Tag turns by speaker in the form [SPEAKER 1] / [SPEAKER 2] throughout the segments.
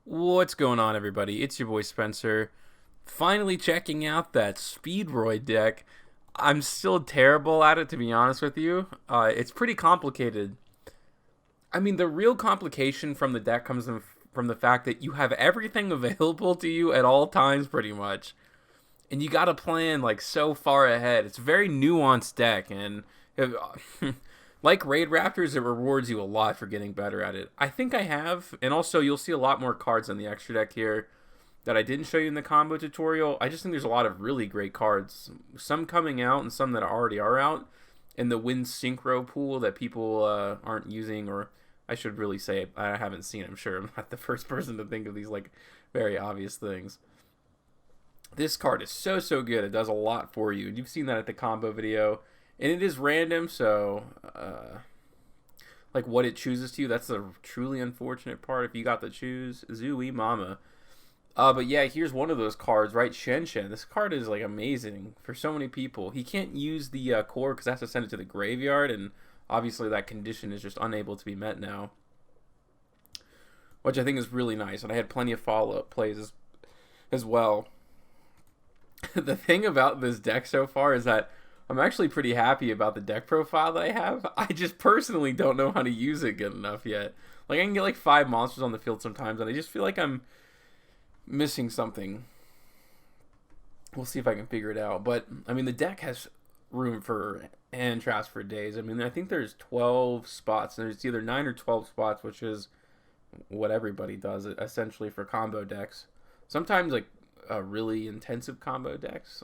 [SPEAKER 1] What's going on, everybody? It's your boy Spencer. Finally checking out that Speedroid deck. I'm still terrible at it, to be honest with you. It's pretty complicated. I mean, the real complication from the deck comes from the fact that you have everything available to you at all times, pretty much. And you gotta plan, like, so far ahead. It's a very nuanced deck, and if, like Raid Raptors, it rewards you a lot for getting better at it. I think I have, and also you'll see a lot more cards on the extra deck here that I didn't show you in the combo tutorial. I just think there's a lot of really great cards, some coming out and some that already are out in the Win Synchro pool that people aren't using, or I should really say I haven't seen. I'm sure I'm not the first person to think of these like very obvious things. This card is so good. It does a lot for you. You've seen that at the combo video, and it is random, so like what it chooses to you, that's the truly unfortunate part. If you got to choose, Zooey Mama. But yeah, here's one of those cards, right? Shen Shen. This card is like amazing for so many people. He can't use the core because has to send it to the graveyard, and obviously that condition is just unable to be met now, which I think is really nice. And I had plenty of follow-up plays as well. The thing about this deck so far is that I'm actually pretty happy about the deck profile that I have. I just personally don't know how to use it good enough yet. Like, I can get like 5 monsters on the field sometimes, and I just feel like I'm missing something. We'll see if I can figure it out. But, I mean, the deck has room for hand traps for days. I mean, I think there's 12 spots. There's either 9 or 12 spots, which is what everybody does, essentially, for combo decks. Sometimes, like, really intensive combo decks.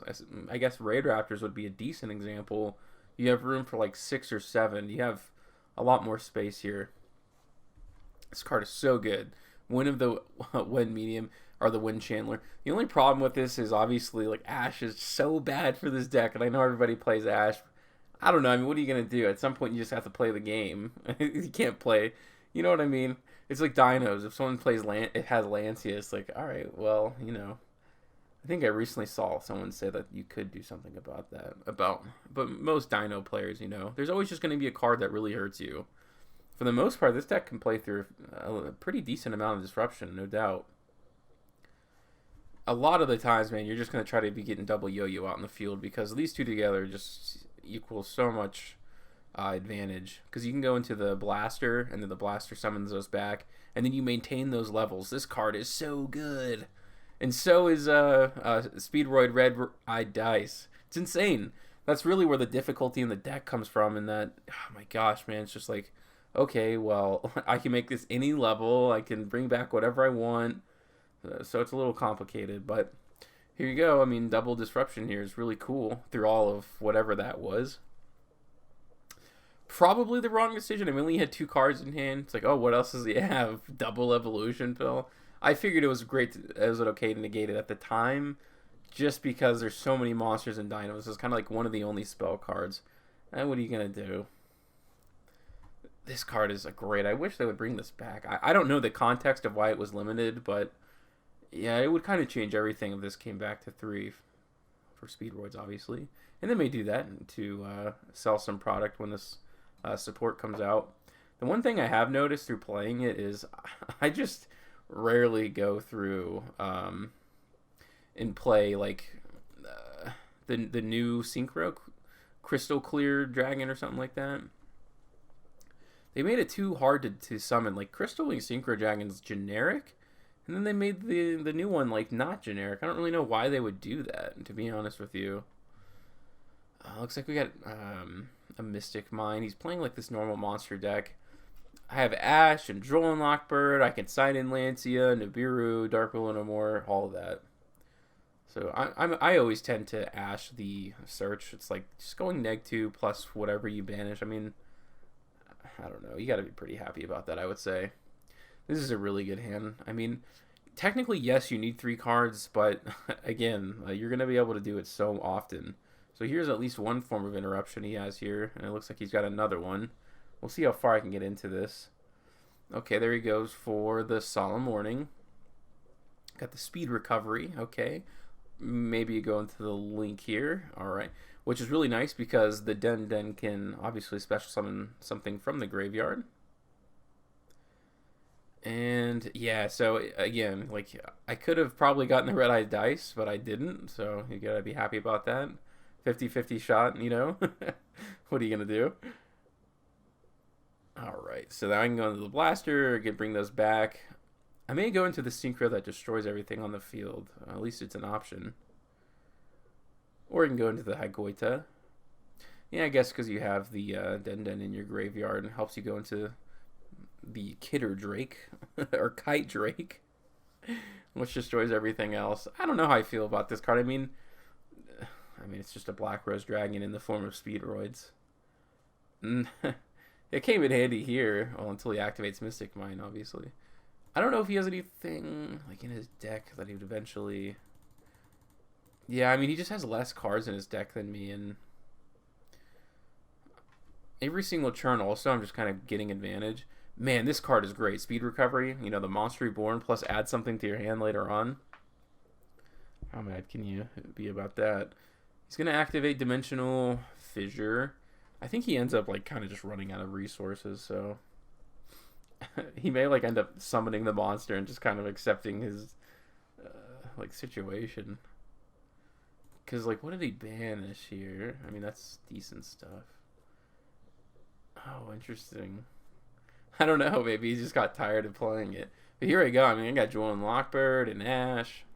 [SPEAKER 1] I guess Raid Raptors would be a decent example. You have room for like 6 or 7. You have a lot more space here. This card is so good. Win of the Win Medium or the Win Chandler. The only problem with this is obviously like Ash is so bad for this deck, and I know everybody plays Ash. I don't know. I mean, what are you gonna do? At some point, you just have to play the game. You can't play. You know what I mean? It's like Dinos. If someone plays it has Lancia. It's like, all right, well, you know. I think I recently saw someone say that you could do something about that. But most Dino players, you know, there's always just going to be a card that really hurts you. For the most part, this deck can play through a pretty decent amount of disruption, no doubt. A lot of the times, man, you're just going to try to be getting double yo-yo out in the field because these two together just equal so much advantage. Because you can go into the blaster, and then the blaster summons those back, and then you maintain those levels. This card is so good. And so is Speedroid Red Eye Dice. It's insane. That's really where the difficulty in the deck comes from. And that, oh my gosh, man, it's just like, okay, well, I can make this any level. I can bring back whatever I want. So it's a little complicated. But here you go. I mean, double disruption here is really cool through all of whatever that was. Probably the wrong decision. I mean, he had 2 cards in hand. It's like, oh, what else does he have? Double evolution pill. I figured it was okay to negate it at the time, just because there's so many monsters and dinos. It's kind of like one of the only spell cards. And what are you gonna do? This card is great. I wish they would bring this back. I don't know the context of why it was limited, but yeah, it would kind of change everything if this came back to 3 for Speedroids, obviously. And they may do that to sell some product when this support comes out. The one thing I have noticed through playing it is I just rarely go through and play like the new Synchro Crystal Clear Dragon or something like that. They made it too hard to summon. Like Crystal Wing Synchro Dragon's generic, and then they made the new one like not generic. I don't really know why they would do that, to be honest with you. Looks like we got a Mystic Mine. He's playing like this normal monster deck. I have Ash and Droll and Lockbird. I can sign in Lancia, Nibiru, Dark Will no more, all of that. So I always tend to Ash the search. It's like just going -2 plus whatever you banish. I mean, I don't know. You got to be pretty happy about that, I would say. This is a really good hand. I mean, technically, yes, you need 3 cards, but again, you're going to be able to do it so often. So here's at least one form of interruption he has here, and it looks like he's got another one. We'll see how far I can get into this. Okay, there he goes for the Solemn Warning. Got the Speed Recovery. Okay. Maybe you go into the link here. Alright. Which is really nice because the Den can obviously special summon something from the graveyard. And yeah, so again, like I could have probably gotten the red eye dice, but I didn't. So you gotta be happy about that. 50-50 shot, you know. What are you gonna do? All right, so now I can go into the blaster, bring those back. I may go into the synchro that destroys everything on the field. At least it's an option. Or you can go into the Hagoita. Yeah, I guess because you have the Den Den in your graveyard, and helps you go into the Kidder Drake or Kite Drake, which destroys everything else. I don't know how I feel about this card. I mean, it's just a Black Rose Dragon in the form of Speedroids. It came in handy here, well, until he activates Mystic Mine, obviously. I don't know if he has anything like in his deck that he would eventually. Yeah, I mean, he just has less cards in his deck than me, and every single turn also I'm just kind of getting advantage. Man, this card is great. Speed Recovery, you know, the Monster Reborn, plus add something to your hand later on. How mad can you be about that? He's going to activate Dimensional Fissure. I think he ends up, like, kind of just running out of resources, so he may, like, end up summoning the monster and just kind of accepting his, like, situation. Because, like, what did he banish here? I mean, that's decent stuff. Oh, interesting. I don't know. Maybe he just got tired of playing it. But here we go. I mean, I got Jewel and Lockbird and Ash.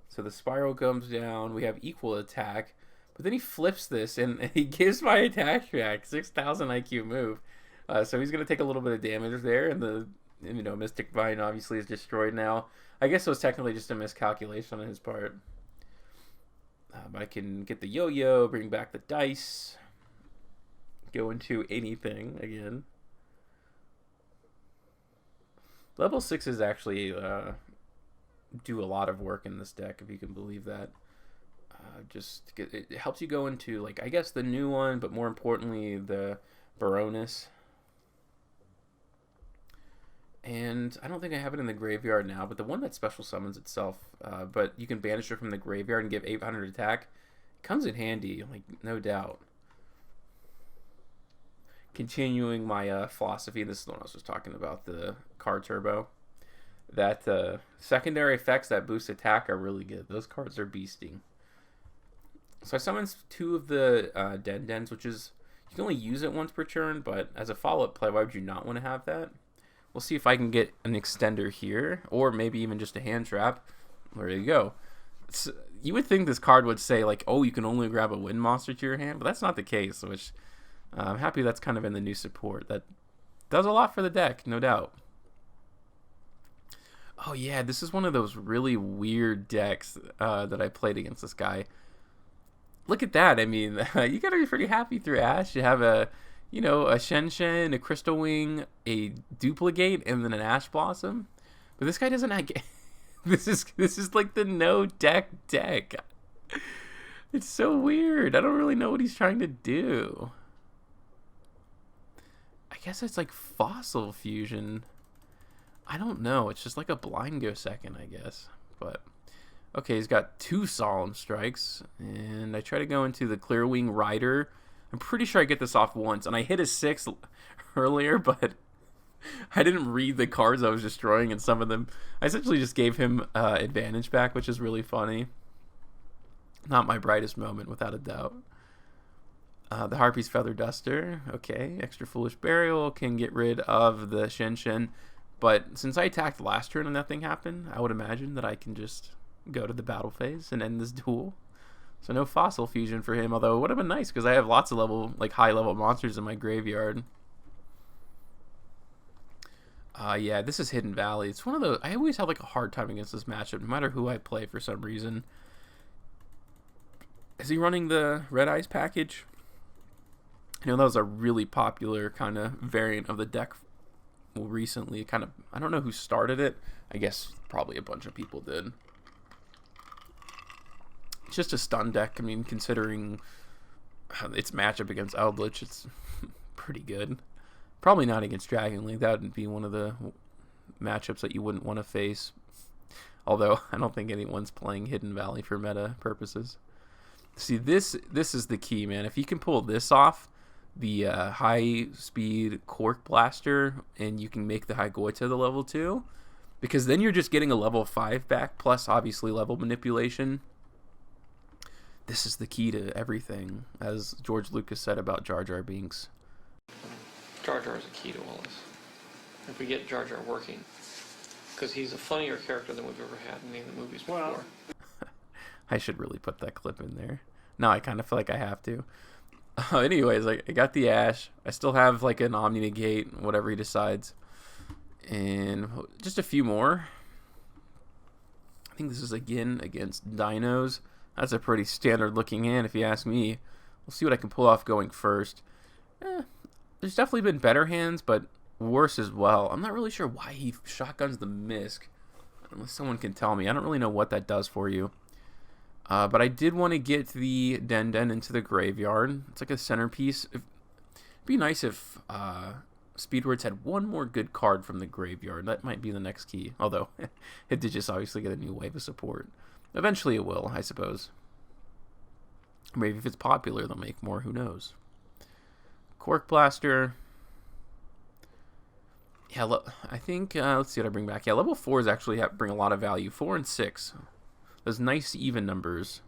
[SPEAKER 1] So the Spiral comes down. We have equal attack. But then he flips this and he gives my attack back. 6,000 IQ move. So he's going to take a little bit of damage there. And the Mystic Vine obviously is destroyed now. I guess it was technically just a miscalculation on his part. But I can get the Yo-Yo, bring back the dice. Go into anything again. Level 6s actually do a lot of work in this deck, if you can believe that. It helps you go into, like, I guess the new one, but more importantly, the Baroness. And I don't think I have it in the graveyard now, but the one that special summons itself, but you can banish it from the graveyard and give 800 attack, comes in handy, like, no doubt. Continuing my philosophy, this is the one I was just talking about, the card turbo. That secondary effects that boost attack are really good. Those cards are beasting. So I summoned 2 of the Den Dens, which is, you can only use it once per turn, but as a follow-up play, why would you not want to have that? We'll see if I can get an extender here, or maybe even just a hand trap. There you go. You would think this card would say, like, oh, you can only grab a wind monster to your hand, but that's not the case, which I'm happy that's kind of in the new support. That does a lot for the deck, no doubt. Oh yeah, this is one of those really weird decks that I played against this guy. Look at that. I mean, you gotta be pretty happy through Ash. You have a Shen Shen, a Crystal Wing, a Duplicate, and then an Ash Blossom. But this guy doesn't have... This is like the no deck. It's so weird. I don't really know what he's trying to do. I guess it's like Fossil Fusion. I don't know. It's just like a Blind Go second, I guess. But okay, he's got 2 Solemn Strikes, and I try to go into the Clear Wing Rider. I'm pretty sure I get this off once, and I hit a 6 earlier, but I didn't read the cards I was destroying, and some of them I essentially just gave him advantage back, which is really funny. Not my brightest moment, without a doubt. The Harpy's Feather Duster. Okay, Extra Foolish Burial can get rid of the Shen Shen. But since I attacked last turn and nothing happened, I would imagine that I can just go to the battle phase and end this duel. So no Fossil Fusion for him, although it would have been nice because I have lots of high-level monsters in my graveyard. Yeah, this is Hidden Valley. It's one of those... I always have like a hard time against this matchup, no matter who I play for some reason. Is he running the Red Eyes package? That was a really popular kind of variant of the deck recently. I don't know who started it. I guess probably a bunch of people did. It's just a stun deck. I mean, considering its matchup against Eldritch, it's pretty good. Probably not against Dragon Link. That would be one of the matchups that you wouldn't want to face. Although, I don't think anyone's playing Hidden Valley for meta purposes. See, this is the key, man. If you can pull this off, the high speed Cork Blaster, and you can make the High Goita the level 2, because then you're just getting a level 5 back, plus obviously level manipulation. This is the key to everything, as George Lucas said about Jar Jar Binks.
[SPEAKER 2] Jar Jar is a key to all this. If we get Jar Jar working, because he's a funnier character than we've ever had in any of the movies before. Well,
[SPEAKER 1] I should really put that clip in there. Now I kind of feel like I have to. Anyways, I got the Ash. I still have like an Omni Negate, whatever he decides. And just a few more. I think this is again against Dinos. That's a pretty standard looking hand if you ask me. We'll see what I can pull off going first. There's definitely been better hands, but worse as well. I'm not really sure why he shotguns the Misk, unless someone can tell me. I don't really know what that does for you. But I did want to get the Den Den into the graveyard. It's like a centerpiece. It'd be nice if Speedroids had one more good card from the graveyard. That might be the next key. Although, it did just obviously get a new wave of support. Eventually it will, I suppose. Maybe if it's popular, they'll make more. Who knows? Cork Blaster. Yeah, I think, let's see what I bring back. Yeah, level 4s actually bring a lot of value. 4 and 6. Those nice even numbers.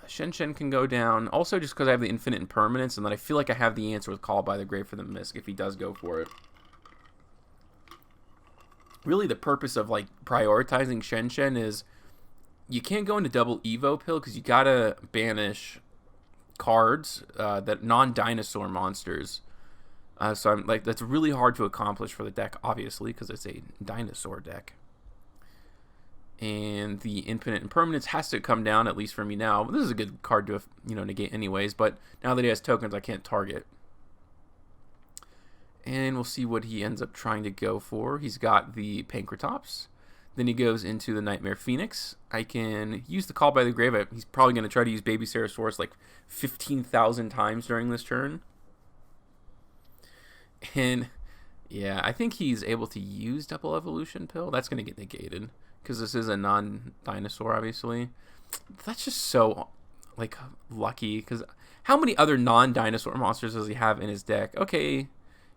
[SPEAKER 1] Shen Shen can go down. Also, just because I have the infinite impermanence, and then I feel like I have the answer with Call by the Grave for the Misk if he does go for it. Really, the purpose of like prioritizing Shen Shen is you can't go into double Evo pill because you gotta banish cards that non-dinosaur monsters. So I'm like, that's really hard to accomplish for the deck, obviously, because it's a dinosaur deck. And the infinite impermanence has to come down, at least for me now. This is a good card to, negate anyways, but now that he has tokens, I can't target. And we'll see what he ends up trying to go for. He's got the Pankratops. Then he goes into the Nightmare Phoenix. I can use the Call by the Grave. He's probably going to try to use Baby Sarosaurus like 15,000 times during this turn. And, yeah, I think he's able to use Double Evolution Pill. That's going to get negated, because this is a non-dinosaur, obviously. That's just so, like, lucky, because how many other non-dinosaur monsters does he have in his deck? Okay,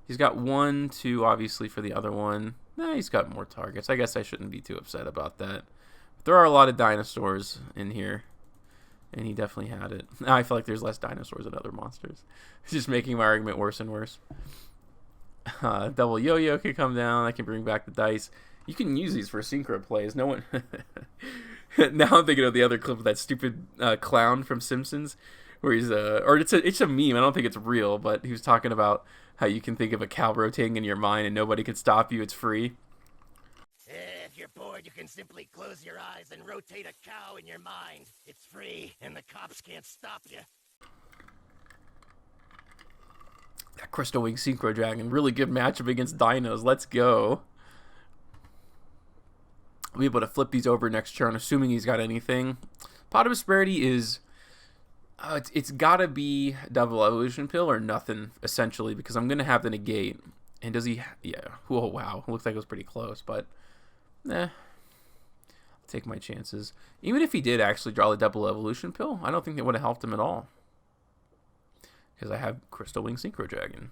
[SPEAKER 1] he's got 1, 2, obviously, for the other one. Nah, he's got more targets. I guess I shouldn't be too upset about that. But there are a lot of dinosaurs in here, and he definitely had it. Now I feel like there's less dinosaurs than other monsters. It's just making my argument worse and worse. Double Yo-Yo can come down. I can bring back the dice. You can use these for synchro plays. No one. Now I'm thinking of the other clip of that stupid clown from Simpsons, where he's or it's a meme. I don't think it's real, but he was talking about how you can think of a cow rotating in your mind and nobody can stop you. It's free.
[SPEAKER 3] If you're bored, you can simply close your eyes and rotate a cow in your mind. It's free, and the cops can't stop you.
[SPEAKER 1] That Crystal Wing Synchro Dragon, really good matchup against Dinos. Let's go. I'll be able to flip these over next turn, assuming he's got anything. Pot of Prosperity is... it's got to be Double Evolution Pill or nothing, essentially, because I'm going to have the negate. And does he... Yeah. Oh, wow. Looks like it was pretty close, but... I'll take my chances. Even if he did actually draw the Double Evolution Pill, I don't think it would have helped him at all. Because I have Crystal Wing Synchro Dragon.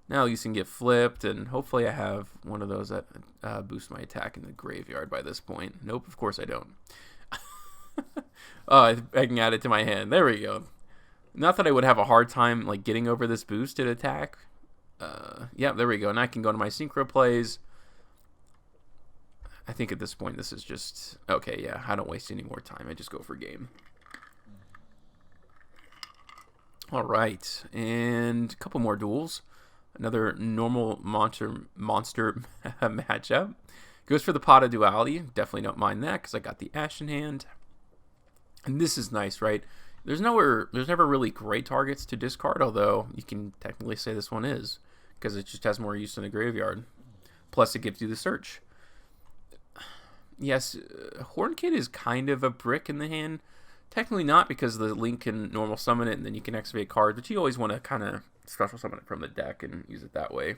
[SPEAKER 1] Now you can get flipped, and hopefully I have one of those that boost my attack in the graveyard by this point. Nope, of course I don't. Oh, I can add it to my hand. There we go. Not that I would have a hard time like getting over this boosted attack. Yeah, there we go. And I can go to my synchro plays. I think at this point this is just... Okay, yeah, I don't waste any more time. I just go for game. All right, and a couple more duels. Another normal monster matchup. Goes for the Pot of Duality. Definitely don't mind that because I got the Ash in hand. And this is nice, right? There's never really great targets to discard, although you can technically say this one is, because it just has more use in the graveyard. Plus, it gives you the search. Yes, Horn Kid is kind of a brick in the hand. Technically not, because the Link can normal summon it, and then you can activate cards, but you always want to kind of special summon it from the deck and use it that way.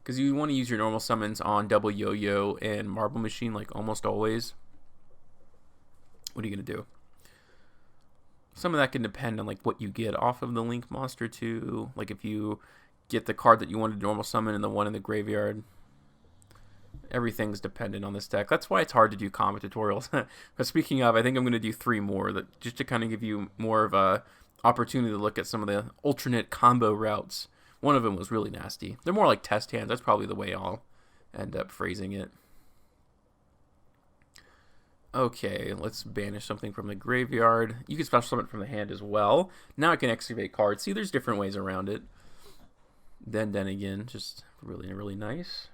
[SPEAKER 1] Because you want to use your normal summons on Double Yo-Yo and Marble Machine, like almost always. What are you going to do? some of that can depend on like what you get off of the Link monster too. Like if you get the card that you want to normal summon and the one in the graveyard. Everything's dependent on this deck. That's why it's hard to do combat tutorials. But speaking of, I think I'm going to do 3 more that just to kind of give you more of a opportunity to look at some of the alternate combo routes. One of them was really nasty. They're more like test hands. That's probably the way I'll end up phrasing it. Okay, let's banish something from the graveyard. You can special summon it from the hand as well. Now I can excavate cards. See, there's different ways around it. Then again, just really nice.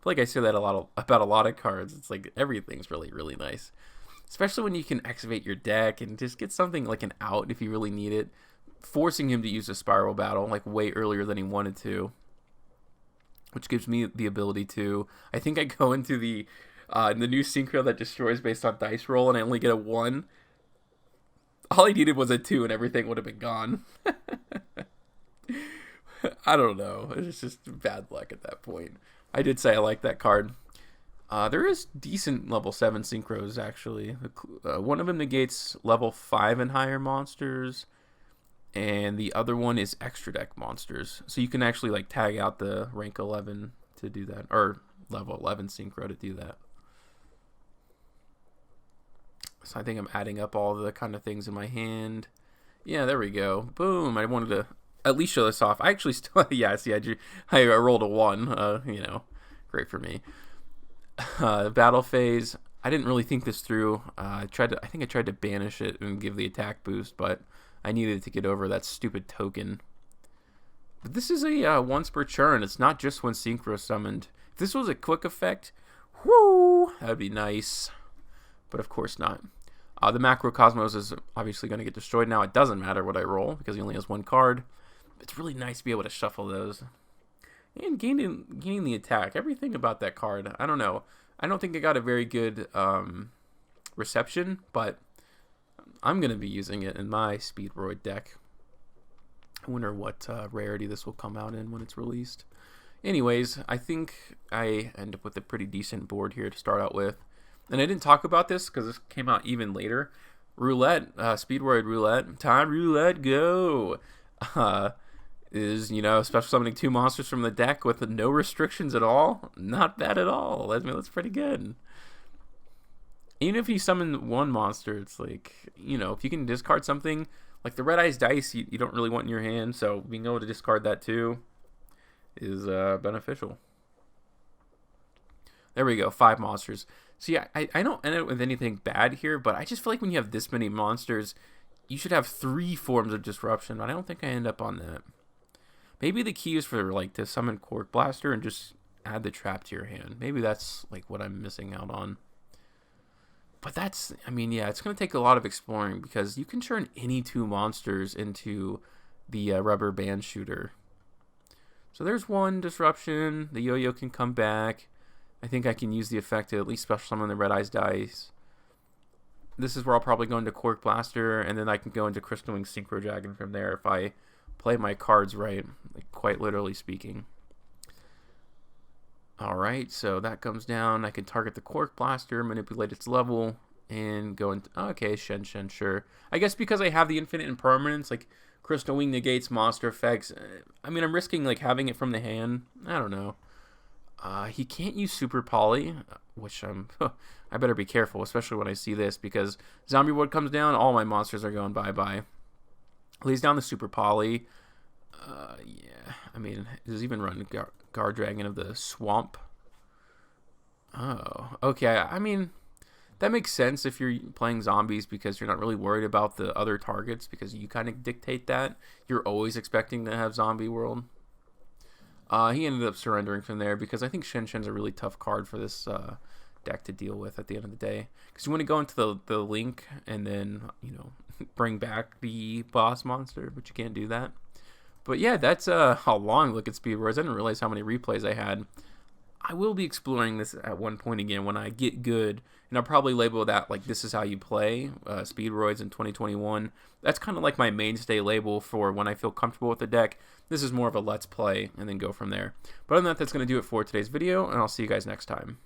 [SPEAKER 1] Like I say that about a lot of cards. It's like everything's really nice, especially when you can activate your deck and just get something like an out if you really need it, forcing him to use a spiral battle like way earlier than he wanted to, which gives me the ability to. I think I go into the new synchro that destroys based on dice roll, and I only get a 1. All I needed was a 2, and everything would have been gone. I don't know. It's just bad luck at that point. I did say I like that card. There is decent level 7 synchros, actually. One of them negates level 5 and higher monsters, and the other one is extra deck monsters. So you can actually like tag out the rank 11 to do that, or level 11 synchro to do that. So I think I'm adding up all the kind of things in my hand. Yeah, there we go. Boom. I wanted to at least show this off. I actually still, yeah, see, I rolled a 1, you know, great for me. Battle phase, I didn't really think this through. I think I tried to banish it and give the attack boost, but I needed to get over that stupid token. But this is a once per turn. It's not just when synchro summoned. If this was a quick effect, whoo, that'd be nice. But of course not. The Macrocosmos is obviously going to get destroyed now. It doesn't matter what I roll because he only has 1 card. It's really nice to be able to shuffle those. And gaining the attack. Everything about that card. I don't know. I don't think it got a very good reception, but I'm going to be using it in my Speedroid deck. I wonder what rarity this will come out in when it's released. Anyways, I think I end up with a pretty decent board here to start out with. And I didn't talk about this because this came out even later. Roulette, Speedroid Roulette. Time Roulette, go! Is, you know, special summoning 2 monsters from the deck with no restrictions at all. Not bad at all. I mean, that's pretty good. Even if you summon 1 monster, it's like, you know, if you can discard something, like the Red Eyes Dice, you don't really want in your hand, so being able to discard that too is beneficial. There we go, 5 monsters. See, I don't end up with anything bad here, but I just feel like when you have this many monsters, you should have 3 forms of disruption, but I don't think I end up on that. Maybe the key is for like to summon Cork Blaster and just add the trap to your hand. Maybe that's like what I'm missing out on. But that's, I mean, yeah, it's going to take a lot of exploring because you can turn any 2 monsters into the rubber band shooter. So there's 1 disruption. The yo-yo can come back. I think I can use the effect to at least special summon the Red Eyes Dice. This is where I'll probably go into Cork Blaster, and then I can go into Crystal Wing Synchro Dragon from there if I play my cards right, like quite literally speaking. Alright, so that comes down. I can target the Cork Blaster, manipulate its level, and go into... Okay, Shen, sure. I guess because I have the infinite impermanence, like Crystal Wing negates monster effects. I mean, I'm risking like having it from the hand. I don't know. He can't use Super Poly, which I better be careful, especially when I see this, because Zombie Wood comes down, all my monsters are going bye-bye. Lays down the Super Poly. Yeah, I mean, does even run Guard Dragon of the Swamp? Oh, okay. I mean, that makes sense if you're playing zombies because you're not really worried about the other targets because you kind of dictate that. You're always expecting to have Zombie World. He ended up surrendering from there because I think Shen's a really tough card for this deck to deal with at the end of the day. Because you want to go into the link and then, you know, bring back the boss monster, but you can't do that. But yeah, that's a long look at Speedroids. I didn't realize how many replays I had. I will be exploring this at one point again when I get good, and I'll probably label that like this is how you play Speedroids in 2021. That's kind of like my mainstay label for when I feel comfortable with the deck. This is more of a let's play and then go from there. But other than that, that's going to do it for today's video, and I'll see you guys next time.